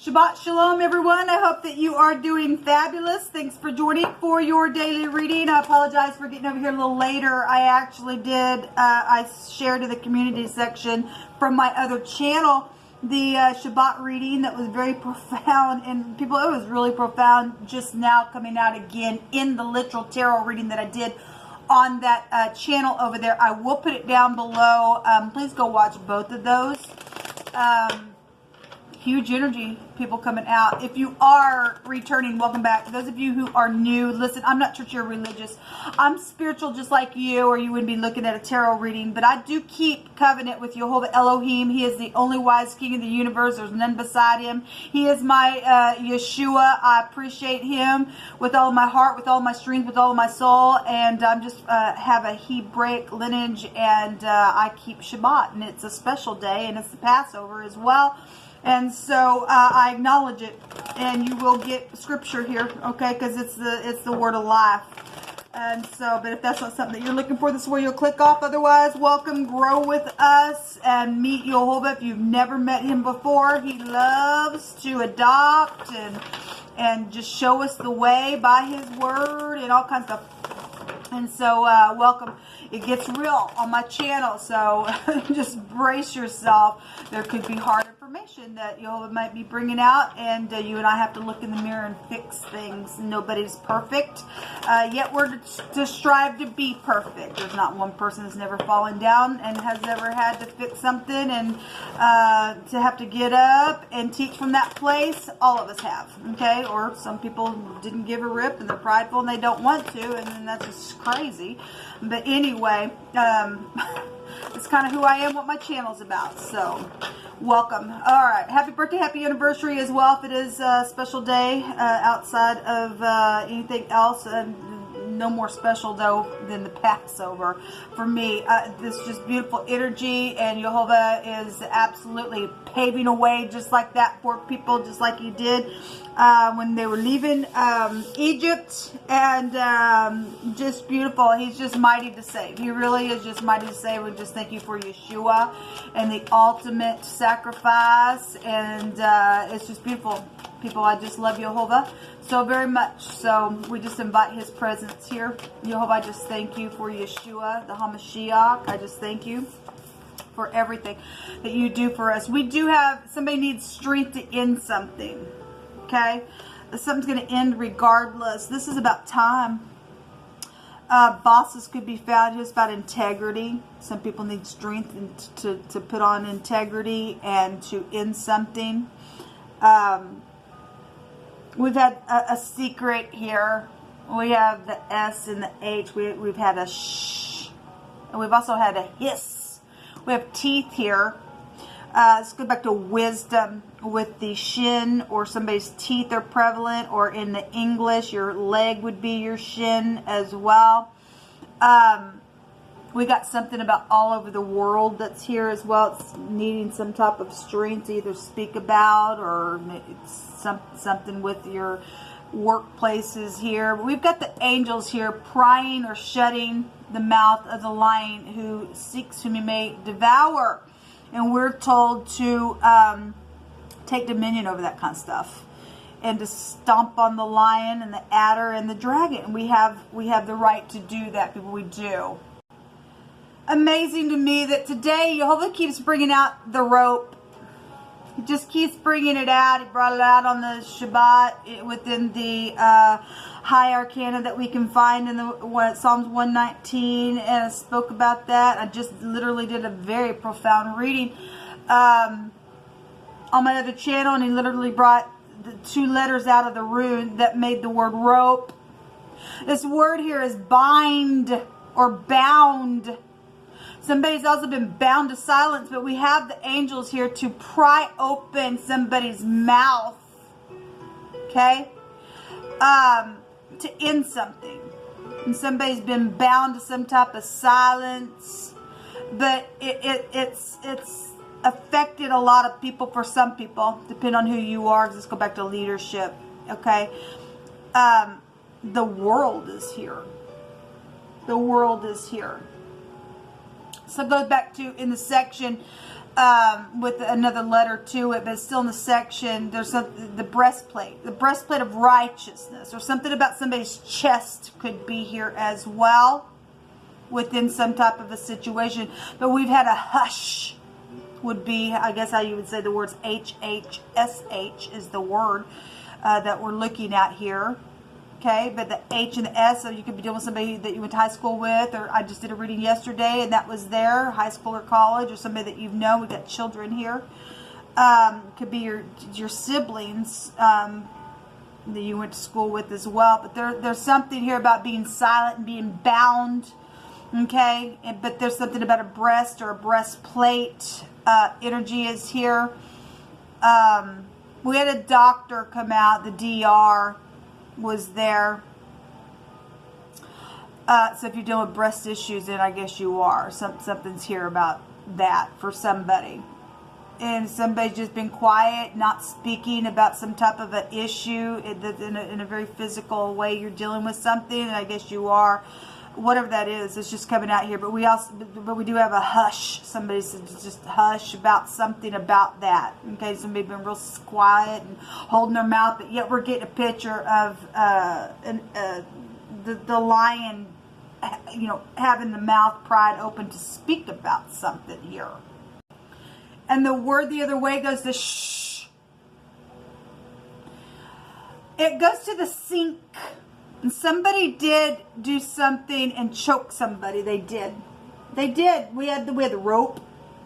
Shabbat Shalom, everyone. I hope that you are doing fabulous. Thanks for joining for your daily reading. I apologize for getting over here a little later. I actually did, I shared in the community section from my other channel the Shabbat reading that was very profound. And people, it was really profound just now coming out again in the literal tarot reading that I did on that channel over there. I will put it down below. Please go watch both of those. Huge energy, people coming out. If you are returning, welcome back. Those of you who are new, listen, I'm not churchy or religious. I'm spiritual just like you, or you wouldn't be looking at a tarot reading. But I do keep covenant with Jehovah Elohim. He is the only wise king of the universe. There's none beside him. He is my Yeshua. I appreciate him with all of my heart, with all of my strength, with all of my soul. And I'm just have a Hebraic lineage, and I keep Shabbat. And it's a special day, and it's the Passover as well. And so I acknowledge it, and you will get scripture here, okay? Because it's the word of life. And so, but if that's not something that you're looking for, this is where you'll click off. Otherwise, welcome, grow with us, and meet Jehovah if you've never met him before. He loves to adopt and just show us the way by his word and all kinds of stuff. And so, welcome. It gets real on my channel, so just brace yourself. There could be hard information that Jehovah might be bringing out, and you and I have to look in the mirror and fix things. Nobody's perfect, yet we're to strive to be perfect. There's not one person that's never fallen down and has ever had to fix something, and to have to get up and teach from that place. All of us have, okay? Or some people didn't give a rip, and they're prideful, and they don't want to, and then that's just crazy. But anyway, it's kind of who I am, what my channel's about. So, welcome. All right. Happy birthday, happy anniversary as well, if it is a special day outside of anything else. No more special, though, than the Passover for me. This is just beautiful energy, and Jehovah is absolutely paving a way just like that for people, just like he did when they were leaving Egypt. And just beautiful. He's just mighty to save. He really is just mighty to save. We just thank you for Yeshua and the ultimate sacrifice. And it's just beautiful. People, I just love Jehovah so very much. So we just invite his presence here. Jehovah, I just thank you for Yeshua, the HaMashiach. I just thank you for everything that you do for us. We do have, somebody needs strength to end something. Okay? Something's going to end regardless. This is about time. Bosses could be found. It's about integrity. Some people need strength to put on integrity and to end something. We've had a secret here. We have the S and the H. We've had a shh. And we've also had a hiss. We have teeth here. Let's go back to wisdom with the shin, or somebody's teeth are prevalent, or in the English, your leg would be your shin as well. We got something about all over the world that's here as well. It's needing some type of strength to either speak about, or it's something with your workplaces here. We've got the angels here prying or shutting the mouth of the lion who seeks whom he may devour. And we're told to take dominion over that kind of stuff, and to stomp on the lion and the adder and the dragon. We have the right to do that, people. We do. Amazing to me that today Jehovah keeps bringing out the rope. He just keeps bringing it out. He brought it out on the Shabbat within the high arcana that we can find in the Psalms 119, and I spoke about that. I just literally did a very profound reading on my other channel, and he literally brought the 2 letters out of the rune that made the word rope. This word here is bind or bound. Somebody's also been bound to silence, but we have the angels here to pry open somebody's mouth, okay, to end something. And somebody's been bound to some type of silence, but it's affected a lot of people. For some people, depending on who you are. Let's go back to leadership, okay. The world is here. The world is here. So it goes back to in the section with another letter to it, but it's still in the section. There's the breastplate of righteousness, or something about somebody's chest could be here as well within some type of a situation. But we've had a hush would be, I guess how you would say the words HHSH is the word that we're looking at here. Okay, but the H and the S, so you could be dealing with somebody that you went to high school with, or I just did a reading yesterday and that was there, high school or college, or somebody that you've known. We've got children here. Could be your siblings that you went to school with as well. But there's something here about being silent and being bound. Okay, but there's something about a breast or a breastplate. Energy is here. We had a doctor come out, the DR was there. So if you're dealing with breast issues, then I guess you are. Something's here about that for somebody. And somebody's just been quiet, not speaking about some type of an issue in a very physical way. You're dealing with something, and I guess you are. Whatever that is, it's just coming out here. But we do have a hush. Somebody said just hush about something about that. Okay, somebody's been real quiet and holding their mouth, but yet we're getting a picture of the lion, you know, having the mouth pried open to speak about something here. And the word the other way goes to shh. It goes to the sink. And somebody did do something and choke somebody. They did. We had the rope,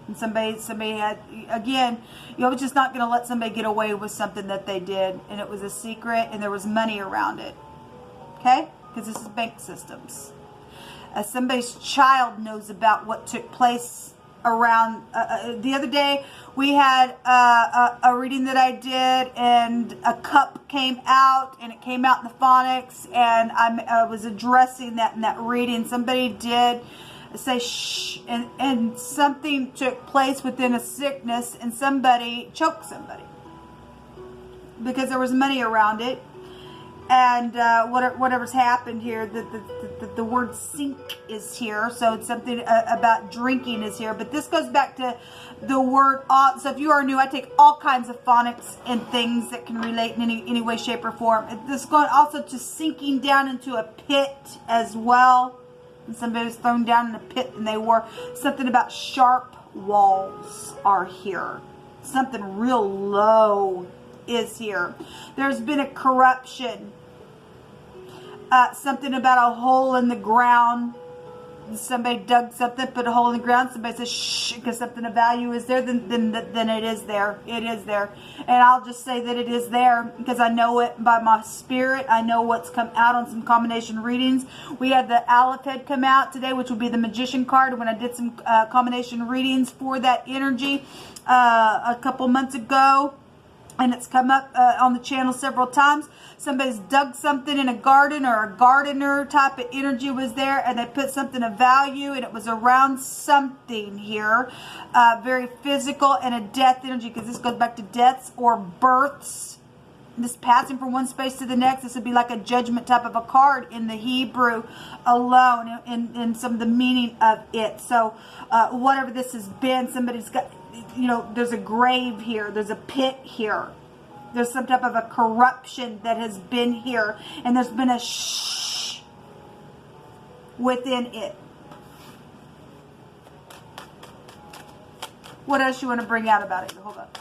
and somebody had, again, you're just not going to let somebody get away with something that they did, and it was a secret, and there was money around it. Okay, because this is bank systems. Somebody's child knows about what took place around. The other day we had a reading that I did, and a cup came out, and it came out in the phonics, and I was addressing that in that reading. Somebody did say shh, and something took place within a sickness, and somebody choked somebody because there was money around it. And whatever's happened here, the word sink is here. So it's something about drinking is here. But this goes back to the word. So if you are new, I take all kinds of phonics and things that can relate in any way, shape, or form. This is going also to sinking down into a pit as well. And somebody was thrown down in a pit, and they were something about sharp walls are here. Something real low is here. There's been a corruption. Something about a hole in the ground. Somebody dug something, put a hole in the ground. Somebody says shh, because something of value is there. Then it is there. It is there. And I'll just say that it is there because I know it by my spirit. I know what's come out on some combination readings. We had the Aleph head come out today, which will be the magician card. When I did some combination readings for that energy a couple months ago. And it's come up on the channel several times. Somebody's dug something in a garden, or a gardener type of energy was there, and they put something of value, and it was around something here. Very physical, and a death energy, because this goes back to deaths or births. This passing from one space to the next. This would be like a judgment type of a card in the Hebrew alone, in some of the meaning of it. So whatever this has been, somebody's got, you know, there's a grave here. There's a pit here. There's some type of a corruption that has been here. And there's been a shh within it. What else you want to bring out about it? Hold up.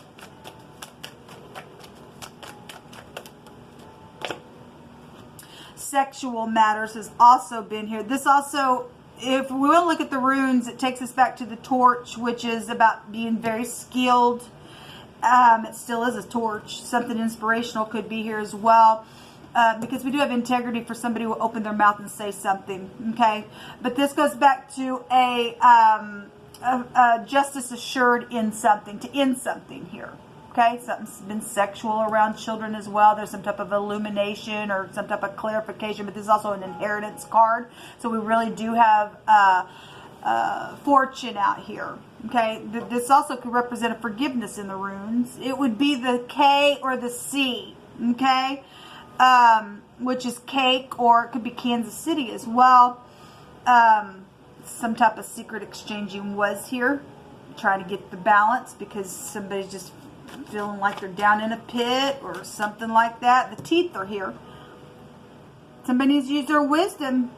Sexual matters has also been here. This also, if we want to look at the runes, it takes us back to the torch, which is about being very skilled. It still is a torch. Something inspirational could be here as well. Because we do have integrity for somebody who will open their mouth and say something. Okay. But this goes back to a justice assured in something, to end something here. Okay, something's been sexual around children as well. There's some type of illumination or some type of clarification, but this is also an inheritance card. So we really do have fortune out here. Okay, this also could represent a forgiveness in the runes. It would be the K or the C, okay, which is cake, or it could be Kansas City as well. Some type of secret exchanging was here. trying to get the balance because somebody's just feeling like they're down in a pit or something like that. The teeth are here. Somebody needs to use their wisdom.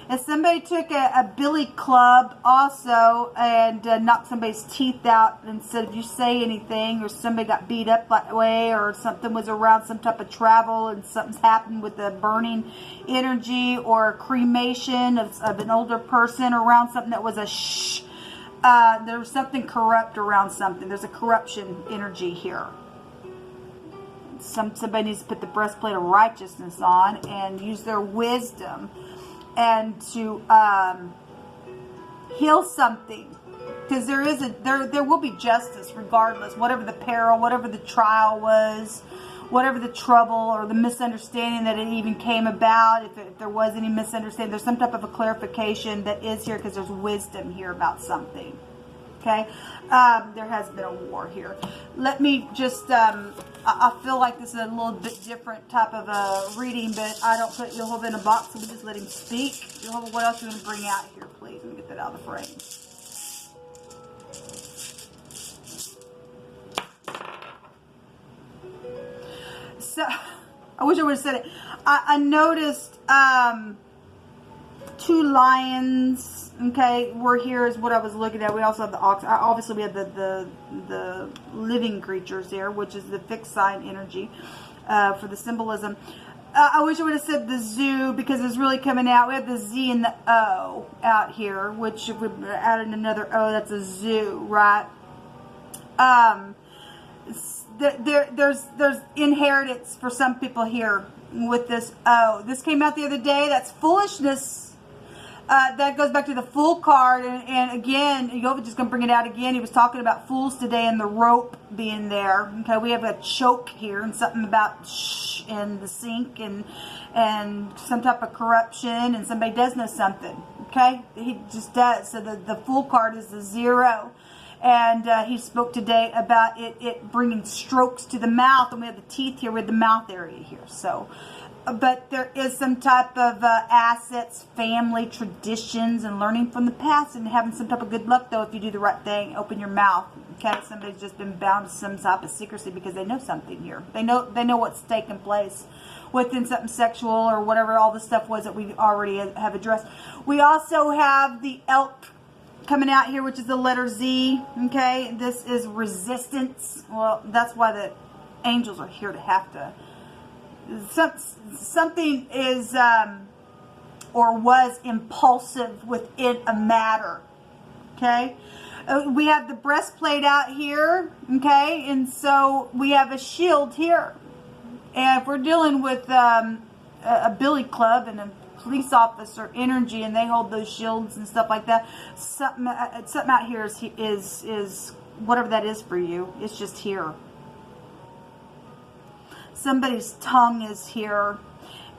If somebody took a billy club also and knocked somebody's teeth out instead of you say anything, or somebody got beat up that way, or something was around some type of travel and something's happened with the burning energy or cremation of an older person around something that was a shh. There was something corrupt around something. There's a corruption energy here. Somebody needs to put the breastplate of righteousness on and use their wisdom and to heal something, because there will be justice regardless, whatever the peril, whatever the trial was, whatever the trouble or the misunderstanding that it even came about. If there was any misunderstanding, there's some type of a clarification that is here because there's wisdom here about something. Okay, there has been a war here. Let me just, I feel like this is a little bit different type of a reading, but I don't put Jehovah in a box, so we just let him speak. Jehovah, what else are you going to bring out here, please? Let me get that out of the frame. So, I wish I would have said it. I noticed 2 lions. Okay, we're here is what I was looking at. We also have the ox. Obviously, we have the living creatures here, which is the fixed sign energy for the symbolism. I wish I would have said the zoo, because it's really coming out. We have the Z and the O out here, which if we added another O, that's a zoo, right? There's inheritance for some people here with this O. This came out the other day. That's foolishness. That goes back to the Fool card, and again, Jehovah's just going to bring it out again. He was talking about fools today and the rope being there. Okay, we have a choke here and something about shh and the sink and some type of corruption, and somebody does know something. Okay, he just does. So the Fool card is the 0. And he spoke today about it bringing strokes to the mouth, and we have the teeth here, we have the mouth area here. So, but there is some type of assets, family, traditions, and learning from the past, and having some type of good luck, though, if you do the right thing. Open your mouth. Okay, somebody's just been bound to some type of secrecy because they know something here. They know what's taking place within something sexual or whatever all the stuff was that we already have addressed. We also have the elk coming out here, which is the letter Z. Okay, this is resistance. Well, that's why the angels are here to have to. Something is or was impulsive within a matter. Okay, we have the breastplate out here. Okay, and so we have a shield here. And if we're dealing with a billy club and a police officer energy, and they hold those shields and stuff like that, something out here is whatever that is for you. It's just here. Somebody's tongue is here,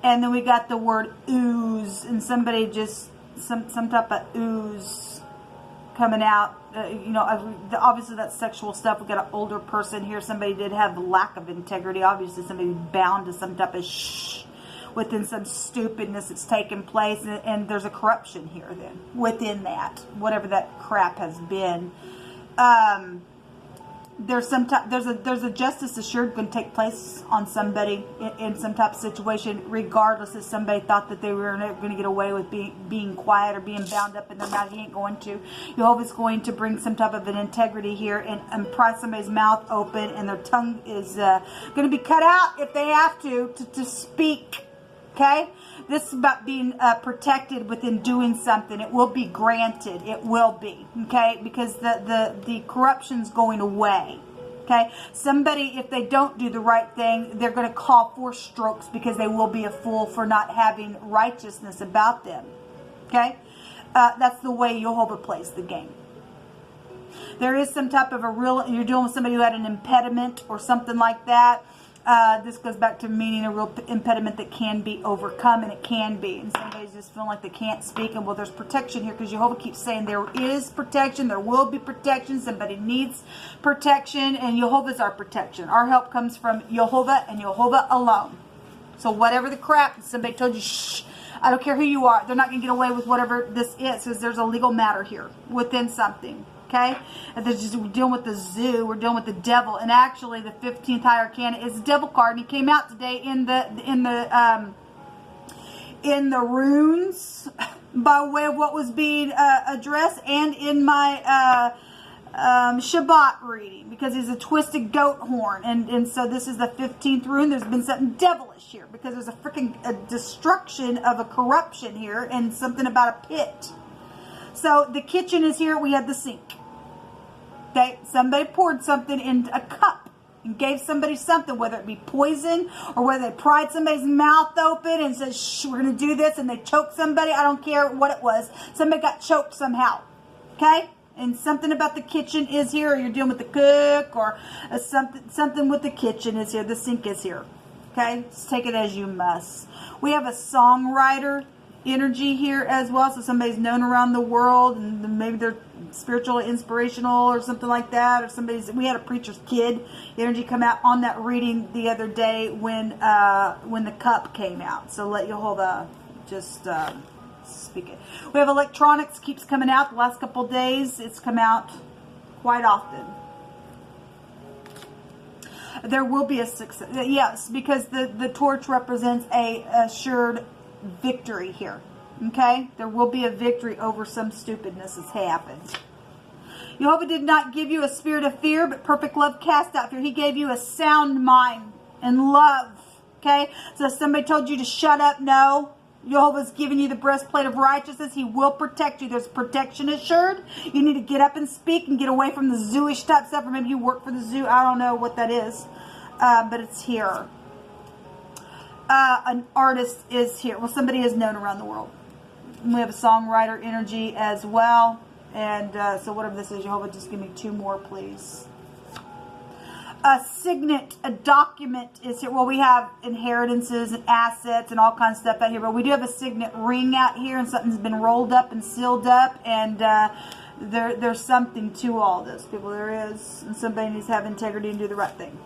and then we got the word ooze, and somebody just some type of ooze coming out. Obviously that's sexual stuff. We got an older person here. Somebody did have lack of integrity. Obviously somebody bound to some type of shh within some stupidness that's taken place, and there's a corruption here then within that, whatever that crap has been. There's a justice assured going to take place on somebody in some type of situation, regardless if somebody thought that they were never going to get away with being quiet or being bound up in their mouth. He ain't going to. Jehovah's going to bring some type of an integrity here and pry somebody's mouth open, and their tongue is going to be cut out if they have to speak. Okay? This is about being protected within doing something. It will be granted. It will be. Okay? Because the corruption's going away. Okay? Somebody, if they don't do the right thing, they're going to call for strokes because they will be a fool for not having righteousness about them. Okay? That's the way Jehovah plays the game. There is some type of you're dealing with somebody who had an impediment or something like that. This goes back to meaning a real impediment that can be overcome, and it can be. And somebody's just feeling like they can't speak, and well, there's protection here because Jehovah keeps saying there is protection, there will be protection. Somebody needs protection, and Jehovah's our protection. Our help comes from Jehovah and Jehovah alone. So whatever the crap somebody told you, shh, I don't care who you are, they're not going to get away with whatever this is, because there's a legal matter here within something. Okay, and we're dealing with the zoo, we're dealing with the devil, and actually the 15th higher arcana is the devil card, and he came out today in the runes by way of what was being addressed, and in my Shabbat reading, because he's a twisted goat horn, and so this is the 15th rune. There's been something devilish here because there's a freaking destruction of a corruption here, and something about a pit. So the kitchen is here. We have the sink. Okay, somebody poured something in a cup and gave somebody something, whether it be poison or whether they pried somebody's mouth open and said, "Shh, we're going to do this," and they choked somebody. I don't care what it was. Somebody got choked somehow. Okay, and something about the kitchen is here. Or you're dealing with the cook, or something with the kitchen is here. The sink is here. Okay, just take it as you must. We have a songwriter energy here as well, so somebody's known around the world, and maybe they're spiritual, inspirational, or something like that, or we had a preacher's kid energy come out on that reading the other day when the cup came out. So let Jehovah just speak it. We have electronics keeps coming out. The last couple of days it's come out quite often. There will be a success, yes, because the torch represents a assured victory here. Okay, there will be a victory over some stupidness that's happened. Jehovah did not give you a spirit of fear, but perfect love cast out fear. He gave you a sound mind and love. Okay, so if somebody told you to shut up, no. Jehovah's giving you the breastplate of righteousness. He will protect you. There's protection assured. You need to get up and speak and get away from the zooish type stuff, or maybe you work for the zoo. I don't know what that is, but it's here. An artist is here. Well, somebody is known around the world. And we have a songwriter energy as well. And so whatever this is, Jehovah, just give me two more, please. A signet, a document is here. Well, we have inheritances and assets and all kinds of stuff out here. But we do have a signet ring out here, and something's been rolled up and sealed up. And there's something to all this, people. There is. And somebody needs to have integrity and do the right thing.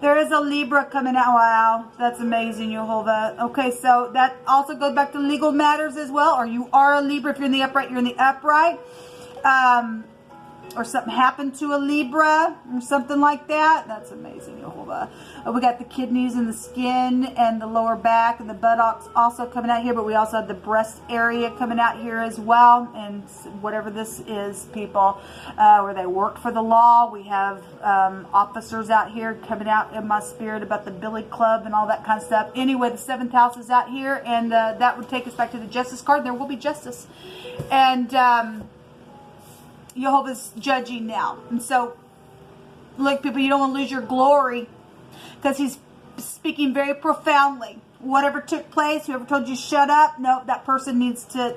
There is a Libra coming out. Wow, that's amazing, Jehovah. Okay, so that also goes back to legal matters as well. Or you are a Libra. If you're in the upright, you're in the upright. Or something happened to a Libra or something like that. That's amazing, Jehovah. We got the kidneys and the skin and the lower back and the buttocks also coming out here. But we also have the breast area coming out here as well. And whatever this is, people, where they work for the law. We have officers out here coming out in my spirit about the Billy Club and all that kind of stuff. Anyway, the 7th house is out here. And that would take us back to the Justice card. There will be justice. And Jehovah's judging now. And so, look, people, you don't want to lose your glory, because he's speaking very profoundly. Whatever took place, whoever told you shut up, no, that person needs to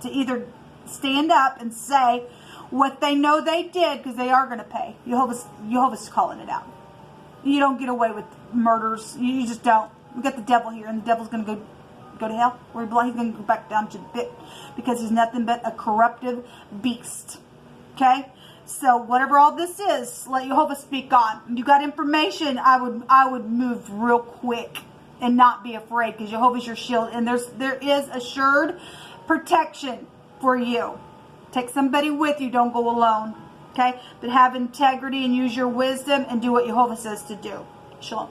either stand up and say what they know they did, because they are going to pay. Jehovah's calling it out. You don't get away with murders. You just don't. We got the devil here, and the devil's going to go to hell, where he belongs. He's going to go back down to the pit, because he's nothing but a corruptive beast. Okay, so whatever all this is, let Jehovah speak on. You got information, I would move real quick and not be afraid, because Jehovah's your shield, and there is assured protection for you. Take somebody with you. Don't go alone. Okay, but have integrity and use your wisdom and do what Jehovah says to do. Shalom.